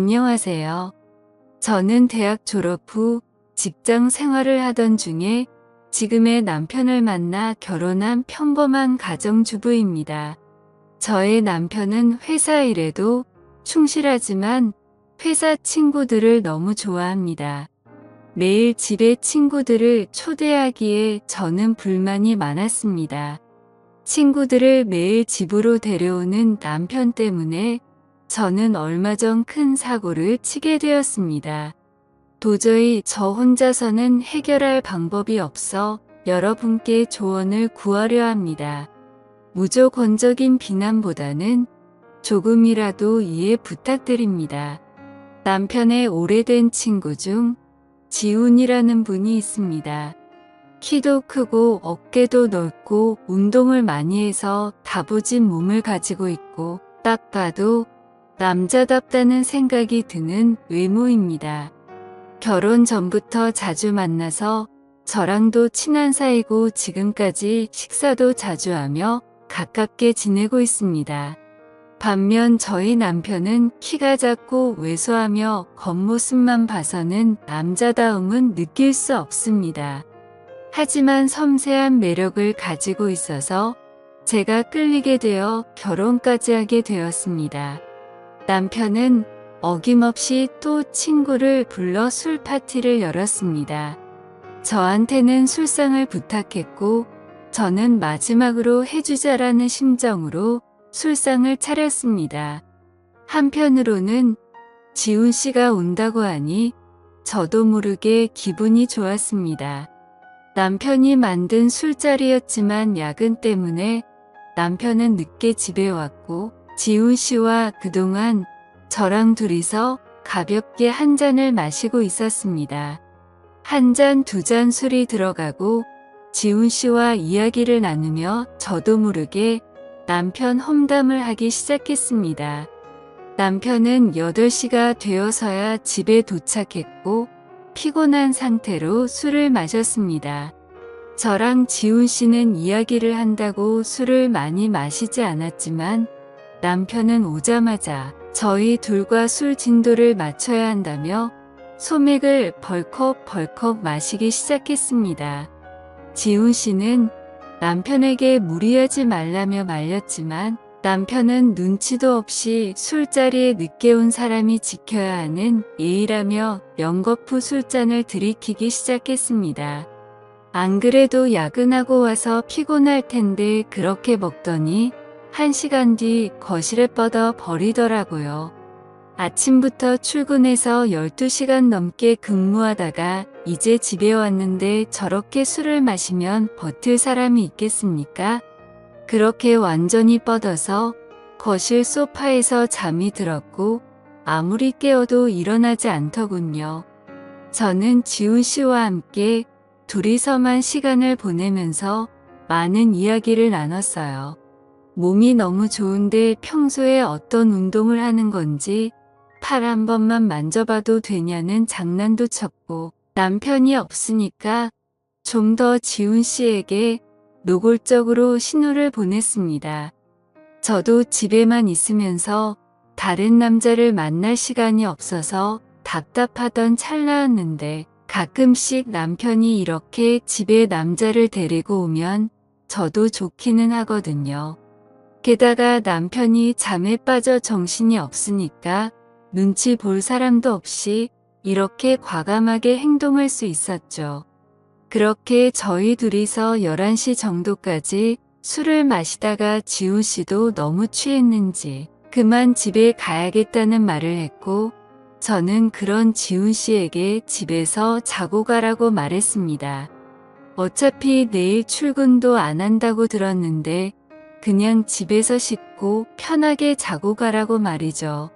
안녕하세요. 저는 대학 졸업 후 직장 생활을 하던 중에 지금의 남편을 만나 결혼한 평범한 가정주부입니다. 저의 남편은 회사 일에도 충실하지만 회사 친구들을 너무 좋아합니다. 매일 집에 친구들을 초대하기에 저는 불만이 많았습니다. 친구들을 매일 집으로 데려오는 남편 때문에 저는 얼마 전 큰 사고를 치게 되었습니다. 도저히 저 혼자서는 해결할 방법이 없어 여러분께 조언을 구하려 합니다. 무조건적인 비난보다는 조금이라도 이해 부탁드립니다. 남편의 오래된 친구 중 지훈이라는 분이 있습니다. 키도 크고 어깨도 넓고 운동을 많이 해서 다부진 몸을 가지고 있고 딱 봐도 남자답다는 생각이 드는 외모입니다. 결혼 전부터 자주 만나서 저랑도 친한 사이고 지금까지 식사도 자주 하며 가깝게 지내고 있습니다. 반면 저희 남편은 키가 작고 왜소하며 겉모습만 봐서는 남자다움은 느낄 수 없습니다. 하지만 섬세한 매력을 가지고 있어서 제가 끌리게 되어 결혼까지 하게 되었습니다. 남편은 어김없이 또 친구를 불러 술 파티를 열었습니다. 저한테는 술상을 부탁했고 저는 마지막으로 해주자라는 심정으로 술상을 차렸습니다. 한편으로는 지훈 씨가 온다고 하니 저도 모르게 기분이 좋았습니다. 남편이 만든 술자리였지만 야근 때문에 남편은 늦게 집에 왔고 지훈 씨와 그동안 저랑 둘이서 가볍게 한 잔을 마시고 있었습니다. 한 잔, 두 잔 술이 들어가고 지훈 씨와 이야기를 나누며 저도 모르게 남편 험담을 하기 시작했습니다. 남편은 8시가 되어서야 집에 도착했고 피곤한 상태로 술을 마셨습니다. 저랑 지훈 씨는 이야기를 한다고 술을 많이 마시지 않았지만 남편은 오자마자 저희 둘과 술 진도를 맞춰야 한다며 소맥을 벌컥벌컥 마시기 시작했습니다. 지훈 씨는 남편에게 무리하지 말라며 말렸지만 남편은 눈치도 없이 술자리에 늦게 온 사람이 지켜야 하는 예의라며 연거푸 술잔을 들이키기 시작했습니다. 안 그래도 야근하고 와서 피곤할 텐데 그렇게 먹더니 1시간 뒤 거실에 뻗어 버리더라고요. 아침부터 출근해서 12시간 넘게 근무하다가 이제 집에 왔는데 저렇게 술을 마시면 버틸 사람이 있겠습니까? 그렇게 완전히 뻗어서 거실 소파에서 잠이 들었고 아무리 깨워도 일어나지 않더군요. 저는 지훈 씨와 함께 둘이서만 시간을 보내면서 많은 이야기를 나눴어요. 몸이 너무 좋은데 평소에 어떤 운동을 하는 건지 팔 한 번만 만져봐도 되냐는 장난도 쳤고 남편이 없으니까 좀 더 지훈 씨에게 노골적으로 신호를 보냈습니다. 저도 집에만 있으면서 다른 남자를 만날 시간이 없어서 답답하던 찰나였는데 가끔씩 남편이 이렇게 집에 남자를 데리고 오면 저도 좋기는 하거든요. 게다가 남편이 잠에 빠져 정신이 없으니까 눈치 볼 사람도 없이 이렇게 과감하게 행동할 수 있었죠. 그렇게 저희 둘이서 11시 정도까지 술을 마시다가 지훈 씨도 너무 취했는지 그만 집에 가야겠다는 말을 했고 저는 그런 지훈 씨에게 집에서 자고 가라고 말했습니다. 어차피 내일 출근도 안 한다고 들었는데 그냥 집에서 씻고 편하게 자고 가라고 말이죠.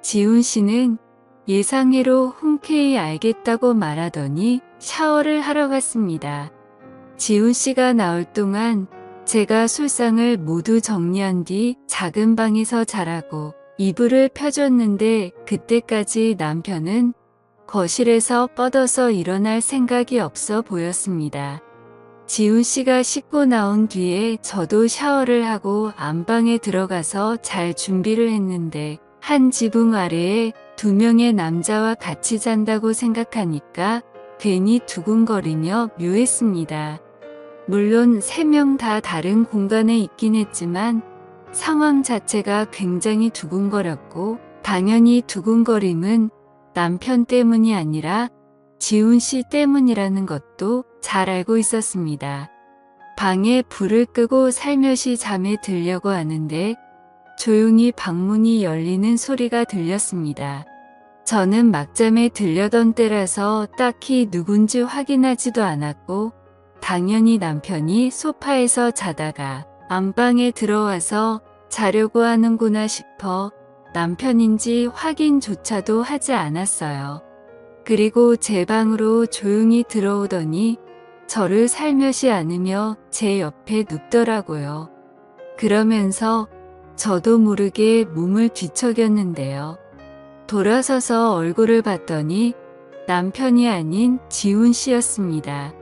지훈 씨는 예상외로 흔쾌히 알겠다고 말하더니 샤워를 하러 갔습니다. 지훈 씨가 나올 동안 제가 술상을 모두 정리한 뒤 작은 방에서 자라고 이불을 펴줬는데 그때까지 남편은 거실에서 뻗어서 일어날 생각이 없어 보였습니다. 지훈 씨가 씻고 나온 뒤에 저도 샤워를 하고 안방에 들어가서 잘 준비를 했는데 한 지붕 아래에 두 명의 남자와 같이 잔다고 생각하니까 괜히 두근거리며 묘했습니다. 물론 세 명 다 다른 공간에 있긴 했지만 상황 자체가 굉장히 두근거렸고, 당연히 두근거림은 남편 때문이 아니라 지훈 씨 때문이라는 것도 잘 알고 있었습니다. 방에 불을 끄고 살며시 잠에 들려고 하는데 조용히 방문이 열리는 소리가 들렸습니다. 저는 막잠에 들려던 때라서 딱히 누군지 확인하지도 않았고, 당연히 남편이 소파에서 자다가 안방에 들어와서 자려고 하는구나 싶어 남편인지 확인조차도 하지 않았어요. 그리고 제 방으로 조용히 들어오더니 저를 살며시 안으며 제 옆에 눕더라고요. 그러면서 저도 모르게 몸을 뒤척였는데요. 돌아서서 얼굴을 봤더니 남편이 아닌 지훈 씨였습니다.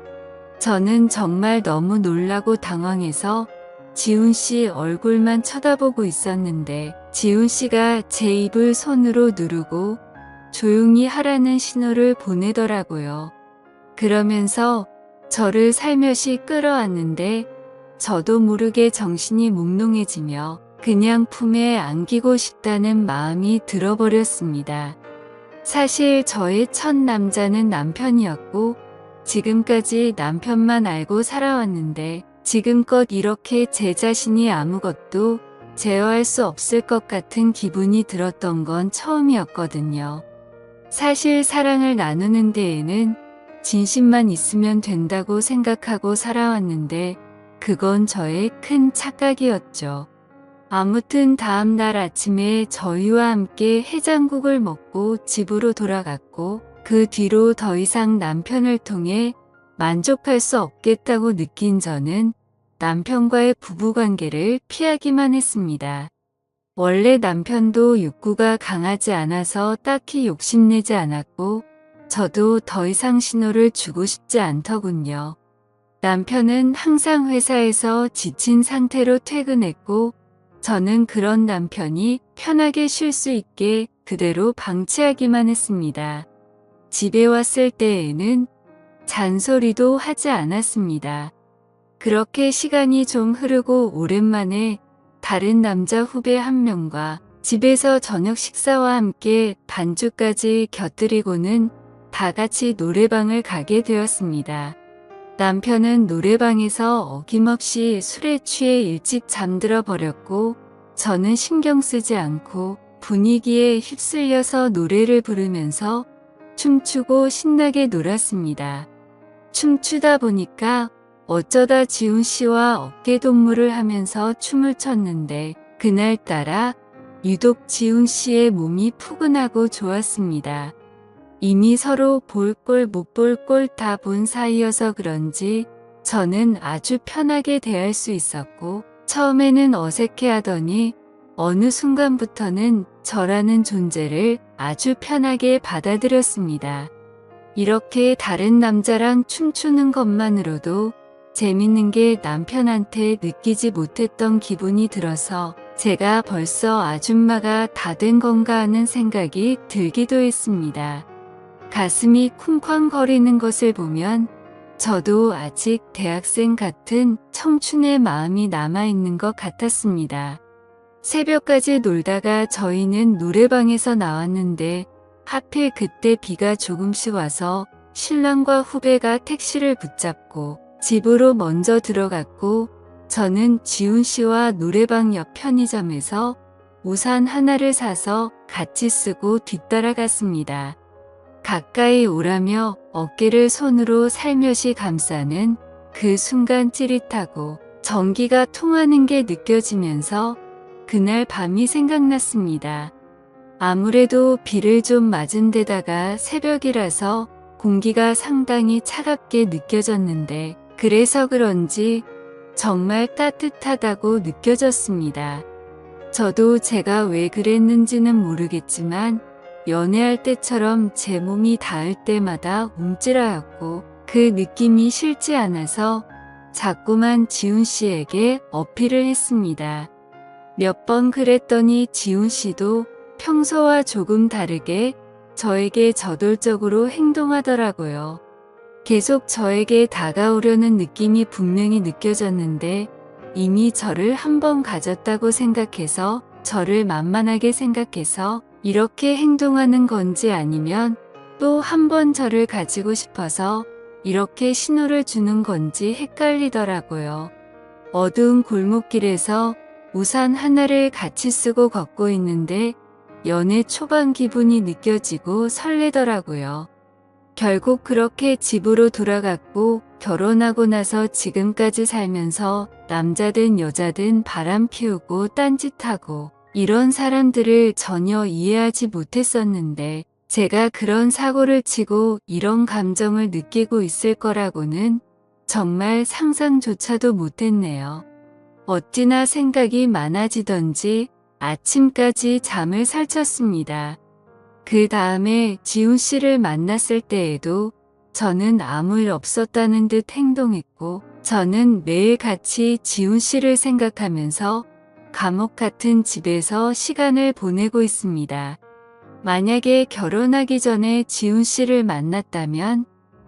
저는 정말 너무 놀라고 당황해서 지훈 씨 얼굴만 쳐다보고 있었는데, 지훈 씨가 제 입을 손으로 누르고 조용히 하라는 신호를 보내더라고요. 그러면서 저를 살며시 끌어안는데 저도 모르게 정신이 몽롱해지며 그냥 품에 안기고 싶다는 마음이 들어버렸습니다. 사실 저의 첫 남자는 남편이었고, 지금까지 남편만 알고 살아왔는데 지금껏 이렇게 제 자신이 아무것도 제어할 수 없을 것 같은 기분이 들었던 건 처음이었거든요. 사실 사랑을 나누는 데에는 진심만 있으면 된다고 생각하고 살아왔는데 그건 저의 큰 착각이었죠. 아무튼 다음 날 아침에 저희와 함께 해장국을 먹고 집으로 돌아갔고, 그 뒤로 더 이상 남편을 통해 만족할 수 없겠다고 느낀 저는 남편과의 부부관계를 피하기만 했습니다. 원래 남편도 욕구가 강하지 않아서 딱히 욕심내지 않았고, 저도 더 이상 신호를 주고 싶지 않더군요. 남편은 항상 회사에서 지친 상태로 퇴근했고, 저는 그런 남편이 편하게 쉴 수 있게 그대로 방치하기만 했습니다. 집에 왔을 때에는 잔소리도 하지 않았습니다. 그렇게 시간이 좀 흐르고 오랜만에 다른 남자 후배 한 명과 집에서 저녁 식사와 함께 반주까지 곁들이고는 다 같이 노래방을 가게 되었습니다. 남편은 노래방에서 어김없이 술에 취해 일찍 잠들어 버렸고, 저는 신경 쓰지 않고 분위기에 휩쓸려서 노래를 부르면서 춤추고 신나게 놀았습니다. 춤추다 보니까 어쩌다 지훈 씨와 어깨동무를 하면서 춤을 췄는데, 그날따라 유독 지훈 씨의 몸이 푸근하고 좋았습니다. 이미 서로 볼 꼴 못 볼 꼴 다 본 사이여서 그런지 저는 아주 편하게 대할 수 있었고, 처음에는 어색해하더니 어느 순간부터는 저라는 존재를 아주 편하게 받아들였습니다. 이렇게 다른 남자랑 춤추는 것만으로도 재밌는 게 남편한테 느끼지 못했던 기분이 들어서 제가 벌써 아줌마가 다 된 건가 하는 생각이 들기도 했습니다. 가슴이 쿵쾅거리는 것을 보면 저도 아직 대학생 같은 청춘의 마음이 남아있는 것 같았습니다. 새벽까지 놀다가 저희는 노래방에서 나왔는데 하필 그때 비가 조금씩 와서 신랑과 후배가 택시를 붙잡고 집으로 먼저 들어갔고, 저는 지훈 씨와 노래방 옆 편의점에서 우산 하나를 사서 같이 쓰고 뒤따라갔습니다. 가까이 오라며 어깨를 손으로 살며시 감싸는 그 순간 찌릿하고 전기가 통하는 게 느껴지면서 그날 밤이 생각났습니다. 아무래도 비를 좀 맞은 데다가 새벽이라서 공기가 상당히 차갑게 느껴졌는데, 그래서 그런지 정말 따뜻하다고 느껴졌습니다. 저도 제가 왜 그랬는지는 모르겠지만 연애할 때처럼 제 몸이 닿을 때마다 움찔하였고, 그 느낌이 싫지 않아서 자꾸만 지훈 씨에게 어필을 했습니다. 몇 번 그랬더니 지훈 씨도 평소와 조금 다르게 저에게 저돌적으로 행동하더라고요. 계속 저에게 다가오려는 느낌이 분명히 느껴졌는데 이미 저를 한 번 가졌다고 생각해서 저를 만만하게 생각해서 이렇게 행동하는 건지 아니면 또 한 번 저를 가지고 싶어서 이렇게 신호를 주는 건지 헷갈리더라고요. 어두운 골목길에서 우산 하나를 같이 쓰고 걷고 있는데 연애 초반 기분이 느껴지고 설레더라고요. 결국 그렇게 집으로 돌아갔고 결혼하고 나서 지금까지 살면서 남자든 여자든 바람 피우고 딴짓하고 이런 사람들을 전혀 이해하지 못했었는데 제가 그런 사고를 치고 이런 감정을 느끼고 있을 거라고는 정말 상상조차도 못했네요. 어찌나 생각이 많아지던지 아침까지 잠을 설쳤습니다. 그 다음에 지훈 씨를 만났을 때에도 저는 아무 일 없었다는 듯 행동했고 저는 매일 같이 지훈 씨를 생각하면서 감옥 같은 집에서 시간을 보내고 있습니다. 만약에 결혼하기 전에 지훈 씨를 만났다면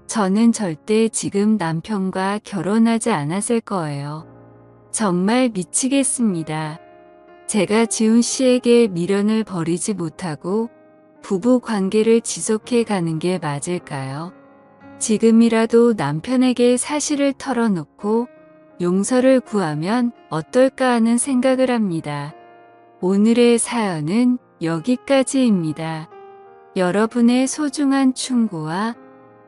저는 절대 지금 남편과 결혼하지 않았을 거예요. 정말 미치겠습니다. 제가 지훈 씨에게 미련을 버리지 못하고 부부 관계를 지속해 가는 게 맞을까요? 지금이라도 남편에게 사실을 털어놓고 용서를 구하면 어떨까 하는 생각을 합니다. 오늘의 사연은 여기까지입니다. 여러분의 소중한 충고와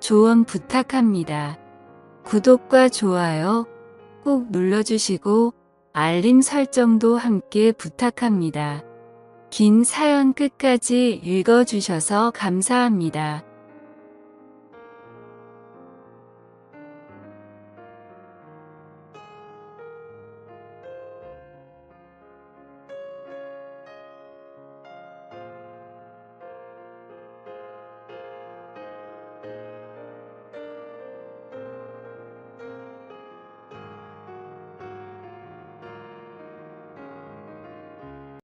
조언 부탁합니다. 구독과 좋아요 꼭 눌러주시고 알림 설정도 함께 부탁합니다. 긴 사연 끝까지 읽어주셔서 감사합니다.